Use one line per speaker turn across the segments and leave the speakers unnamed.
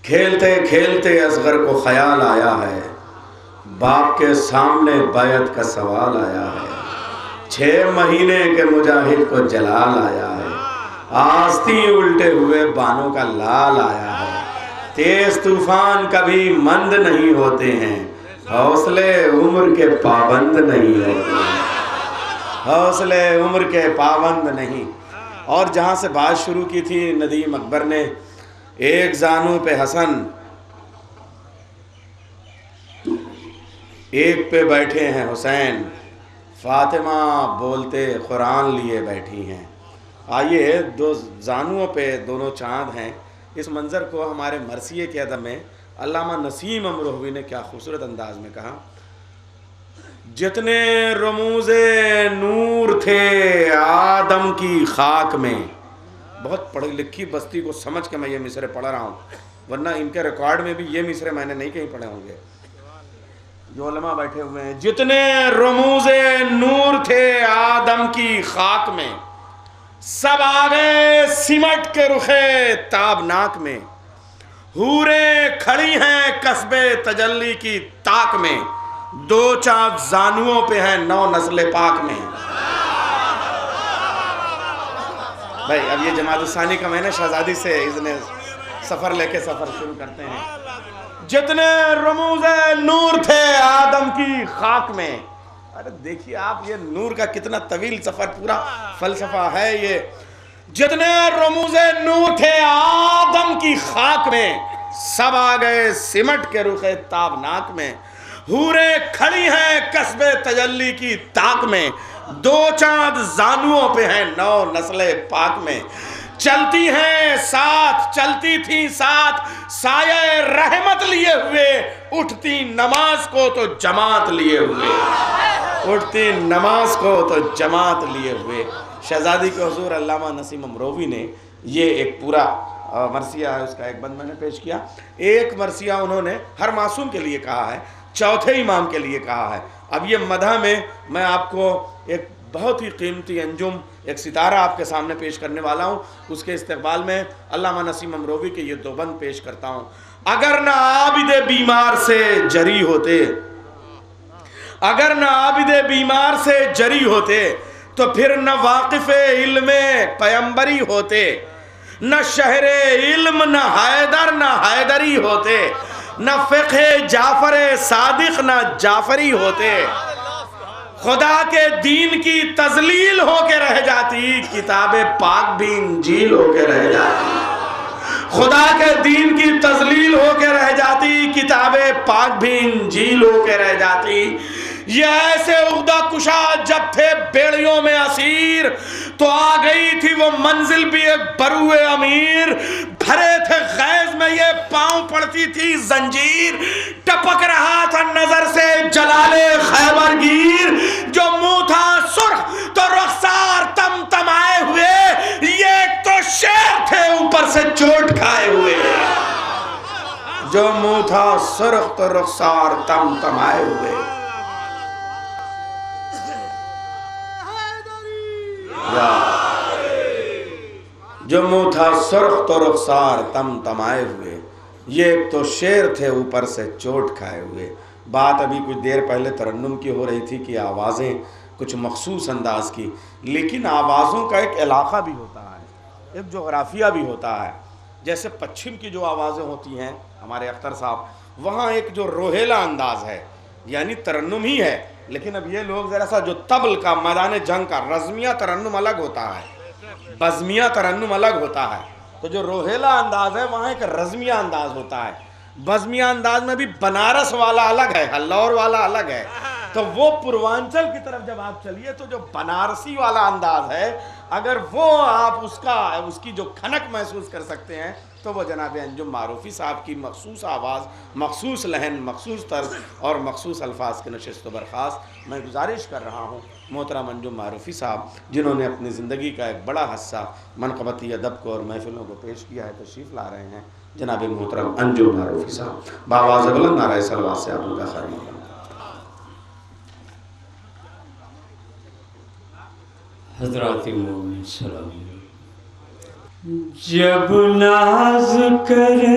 کھیلتے کھیلتے اصغر کو خیال آیا ہے، باپ کے سامنے بیعت کا سوال آیا ہے، 6 مہینے کے مجاہد کو جلال آیا ہے، آستی الٹے ہوئے بانوں کا لال آیا ہے، تیز طوفان کبھی مند نہیں ہوتے ہیں، حوصلے عمر کے پابند نہیں ہوتے ہیں، حوصلے عمر کے پابند نہیں۔ اور جہاں سے بات شروع کی تھی ندیم اکبر نے، ایک زانو پہ حسن، ایک پہ بیٹھے ہیں حسین، فاطمہ بولتے قرآن لیے بیٹھی ہیں۔ آئیے، 2 زانوؤں پہ دونوں چاند ہیں، اس منظر کو ہمارے مرثیے کے ادب میں علامہ نسیم امروہوی نے کیا خوبصورت انداز میں کہا، جتنے رموز نور تھے آدم کی خاک میں۔ بہت پڑھی لکھی بستی کو سمجھ کے میں یہ مصرے پڑھ رہا ہوں، ورنہ ان کے ریکارڈ میں بھی یہ مصرے میں نے نہیں کہیں پڑھے ہوں گے۔ جو علماء بیٹھے ہوئے ہیں، جتنے رموز نور تھے آدم کی خاک میں، سب آگے سمٹ کے رخے تابناک میں، حوریں کھڑی ہیں قصبے تجلی کی طاق میں، 2 چاند زانوؤں پہ ہیں 9 نسل پاک میں۔ بھائی اب یہ جماعت الثانی کا میں نے شہزادی سے اذن سفر لے کے سفر شروع کرتے ہیں۔ جتنے رموز نور تھے آدم کی خاک میں، ارے دیکھیے آپ یہ نور کا کتنا طویل سفر، پورا فلسفہ ہے یہ۔ جتنے رموز نور تھے آدم کی خاک میں، سب آگئے سمٹ کے رخ تابناک میں، حوریں کھڑی ہیں قصب تجلی کی طاق میں، 2 چاند زانوؤں پہ ہیں 9 نسل پاک میں، چلتی ہیں ساتھ، چلتی تھیں ساتھ سایہ رحمت لیے ہوئے، اٹھتی نماز کو تو جماعت لیے ہوئے، اٹھتی نماز کو تو جماعت لیے ہوئے۔ شہزادی کے حضور علامہ نسیم امروہوی نے یہ ایک پورا مرثیہ ہے، اس کا ایک بند میں نے پیش کیا۔ ایک مرثیہ انہوں نے ہر معصوم کے لیے کہا ہے، چوتھے امام کے لیے کہا ہے۔ اب یہ مدح میں آپ کو ایک بہت ہی قیمتی انجم، ایک ستارہ آپ کے سامنے پیش کرنے والا ہوں، اس کے استقبال میں علامہ نسیم امروہوی کے یہ 2 بند پیش کرتا ہوں۔ اگر نہ عابد بیمار سے جری ہوتے، اگر نہ عابد بیمار سے جری ہوتے، تو پھر نہ واقف علم پیمبری ہوتے، نہ شہر علم نہ حیدر نہ حیدری ہوتے، نہ فقہ جعفر صادق نہ جعفری ہوتے، خدا کے دین کی تذلیل ہو کے رہ جاتی، کتاب پاک بھی انجیل ہو کے رہ جاتی، خدا کے دین کی تذلیل ہو کے رہ جاتی، کتاب پاک بھی انجیل ہو کے رہ جاتی۔ یہ ایسے عقدہ کشا جب تھے بیڑیوں میں اسیر، تو آ گئی تھی وہ منزل بھی ایک بروئے امیر، بھرے تھے غیظ میں یہ پاؤں پڑتی تھی زنجیر، ٹپک رہا تھا نظر سے جلال خیبر گیر، جو منہ تھا سرخ تو رخسار تم تمائے ہوئے، یہ ایک تو شیر تھے اوپر سے چوٹ کھائے ہوئے، جو منہ تھا سرخ تو رخسار تم تمائے ہوئے، جو منہ تھا سرخ تو رخسار تم تمائے ہوئے، یہ ایک تو شیر تھے اوپر سے چوٹ کھائے ہوئے۔ بات ابھی کچھ دیر پہلے ترنم کی ہو رہی تھی کہ آوازیں کچھ مخصوص انداز کی، لیکن آوازوں کا ایک علاقہ بھی ہوتا ہے، ایک جغرافیہ بھی ہوتا ہے۔ جیسے پچھم کی جو آوازیں ہوتی ہیں ہمارے اختر صاحب، وہاں ایک جو روہیلا انداز ہے، یعنی ترنم ہی ہے، لیکن اب یہ لوگ ذرا سا جو طبل کا، میدان جنگ کا رزمیہ ترنم الگ ہوتا ہے، بزمیہ ترنم الگ ہوتا ہے، تو جو روہیلا انداز ہے وہاں ایک رزمیہ انداز ہوتا ہے۔ بزمیہ انداز میں بھی بنارس والا الگ ہے، ہلور والا الگ ہے، تو وہ پوروانچل کی طرف جب آپ چلیے تو جو بنارسی والا انداز ہے، اگر وہ آپ اس کی جو کھنک محسوس کر سکتے ہیں تو وہ جناب انجم معروفی صاحب کی مخصوص آواز، مخصوص لہن، مخصوص طرز اور مخصوص الفاظ کے نشست و برخاست میں گزارش کر رہا ہوں محترم انجم معروفی صاحب، جنہوں نے اپنی زندگی کا ایک بڑا حصہ منقبتی ادب کو اور محفلوں کو پیش کیا ہے، تشریف لا رہے ہیں جناب محترم انجم معروفی صاحب، بآواز بلند نعرہ صلوات سے آپ ان کا خیر مقدم۔
حضرات مومن سلام۔ جب ناز کرے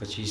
25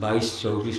22-24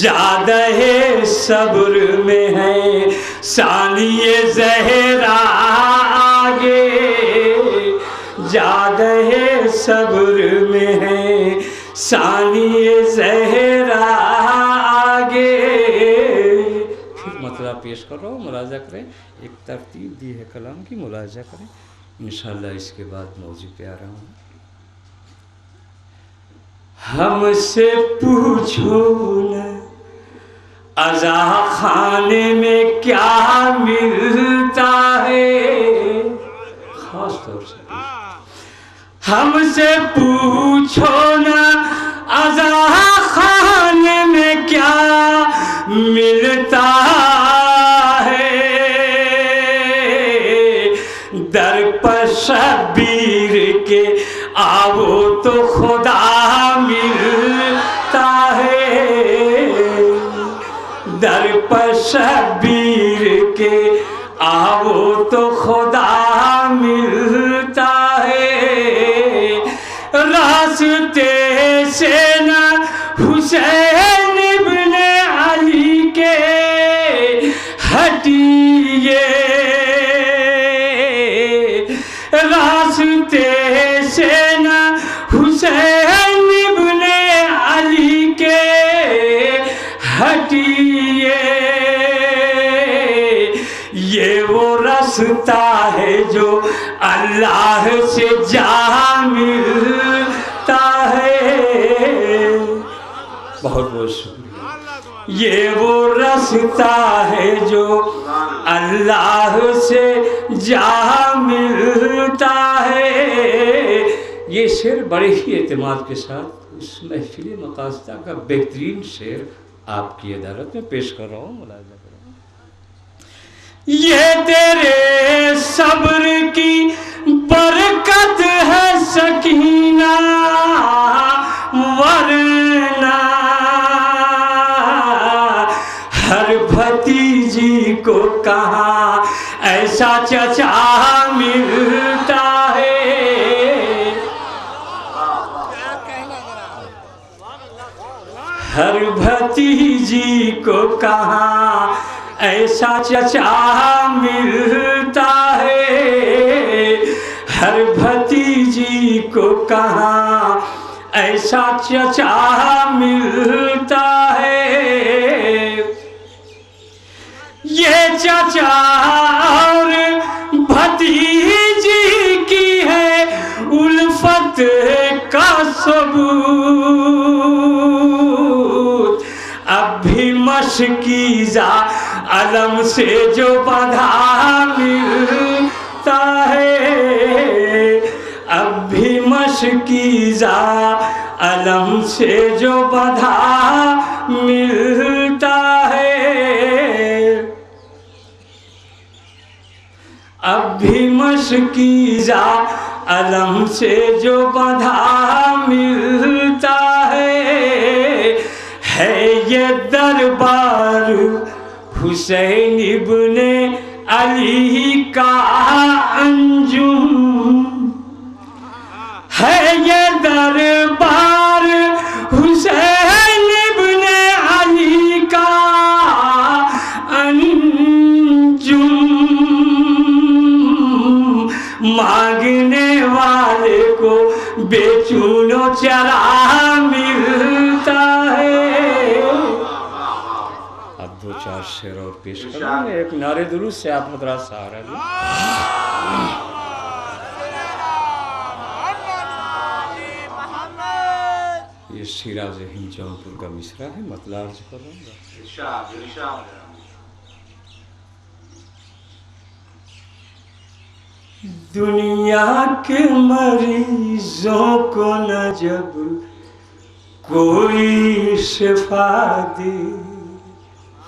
زیادہ صبر میں ہے ثانی زہرا آگے، زیادہ صبر میں ہے ثانی زہرا آگے۔ پھر مطلب پیش کر رہا ہوں، ملاحظہ کریں، ایک ترتیب دی ہے کلام کی، ملاحظہ کریں، انشاءاللہ اس کے بعد موضوع پہ آ رہا ہوں۔ ہم سے پوچھو نہ عزا خانے میں کیا ملتا ہے، خاص طور سے ہم سے پوچھو نہ عزا خانے میں کیا ملتا ہے، در پر شبیر کے آؤ تو خدا ملتا ہے، در پر شبیر کے آؤ تو خدا ملتا ہے، راستے سے نہ حسین ابن علی کے ہٹیے، راستے سے نہ حسین ابن علی کے ہٹیے، یہ وہ رستہ ہے جو اللہ سے جا ملتا ہے۔ بہت بہت شکریہ۔ یہ وہ رستہ ہے جو اللہ سے جا ملتا ہے۔ یہ شعر بڑے ہی اعتماد کے ساتھ اس محفل مقاصدہ کا بہترین شعر آپ کی عدالت میں پیش کر رہا ہوں، ملاحظہ کریں۔ یہ تیرے صبر کی برکت ہے سکینہ، ورنہ ہر بھتیجی کو کہاں ایسا چچا ملتا ہے، ہر بھتیجی کو کہاں ایسا چچا ملتا ہے، ہر بھتیجی کو کہاں ایسا چچا ملتا ہے، یہ چچا اور بھتیجی کی ہے الفت کا ثبوت، اب بھی مشکیزہ علم سے جو بندھا ملتا ہے، اب بھی مشکیزہ علم سے جو بندھا ملتا ہے، اب بھی مشکیزہ علم سے جو بندھا ملتا ہے یہ دربار حسین ابن علی کا انجم، ہے یہ دربار حسین ابن علی کا انجم، مانگنے والے کو بے چون و چرا ملتا ہے۔ اب دو چار شعر اور پیش کروں گے، ایک نعرے درود سے آپ حضرات سہارا لیں۔ یہ شیراز ہند جونپور کا مصرع ہے، مطلع عرض کروں گا۔ دنیا کے مریضوں کو نہ جب کوئی شفا دے،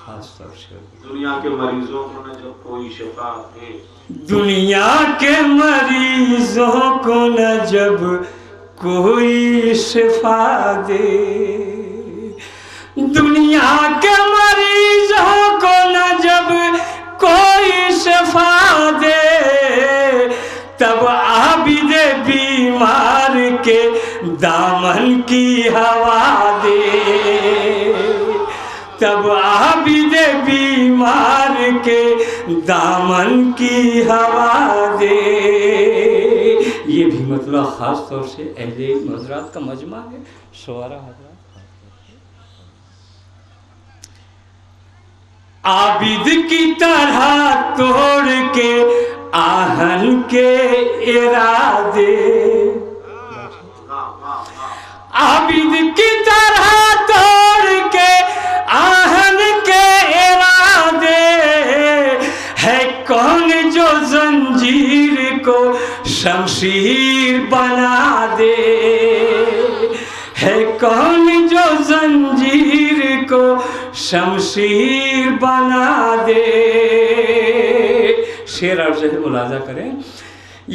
خاص طور سے
دنیا کے مریضوں کو نہ جب کوئی شفا دے،
دنیا کے مریضوں کو نہ جب کوئی شفا دے، دنیا کے مریضوں کو نہ جب کوئی شفا دے، تب عابد بیمار کے دامن کی ہوا دے، تب عابد بیمار کے دامن کی ہوا دے. یہ بھی مطلب خاص طور سے اہل علم حضرات کا مجمع ہے. شعراء حضرات عابد کی طرح توڑ کے آہن کے ارادے، عابد کی طرح توڑ کے آہن کے ارادے، ہے کون جو زنجیر کو شمشیر بنا دے، ہے کون جو زنجیر کو شمشیر بنا دے. شعر اور شعر ملاحظہ کریں.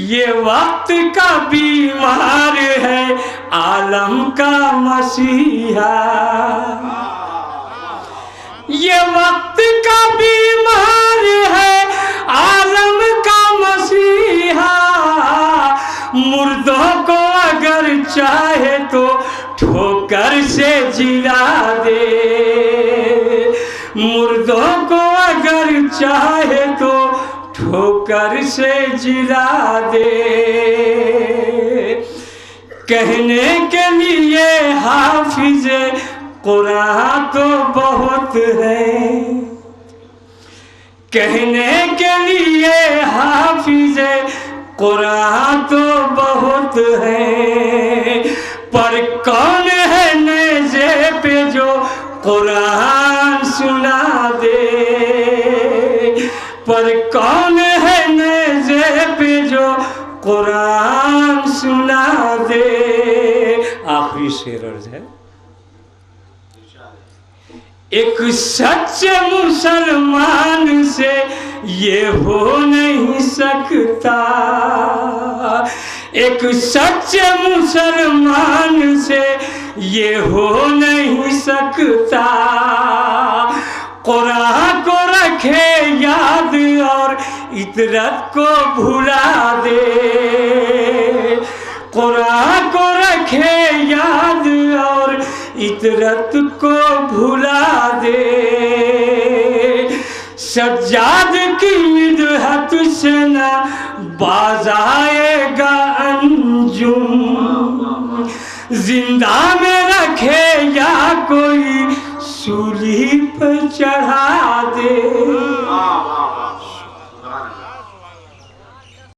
یہ وقت کا بیمار ہے عالم کا مسیحا، یہ وقت کا بیمار ہے عالم کا مسیحا. مردوں کو اگر چاہے تو ٹھوکر سے جلا دے، مردوں کو اگر چاہے تو ٹھوکر سے جلا دے. کہنے کے لیے حافظ قرآن تو بہت ہے، کہنے کے لیے حافظ قرآن تو بہت ہے، پر کون ہے نیزے پہ جو قرآن سنا دے، پر کون ہے نیزے پہ جو قرآن سنا دے. آخری شعر عرض ہے. ایک سچے مسلمان سے یہ ہو نہیں سکتا، ایک سچے مسلمان سے یہ ہو نہیں سکتا. قرآن کو رکھے یاد اور عطرت کو بھلا دے، قرآن کو رکھے یاد اور عطرت کو بھلا دے. سجاد کی مدحت سے نہ باز آئے گا انجم، زندہ میں رکھے یا کوئی سولی پہ چڑھا دے.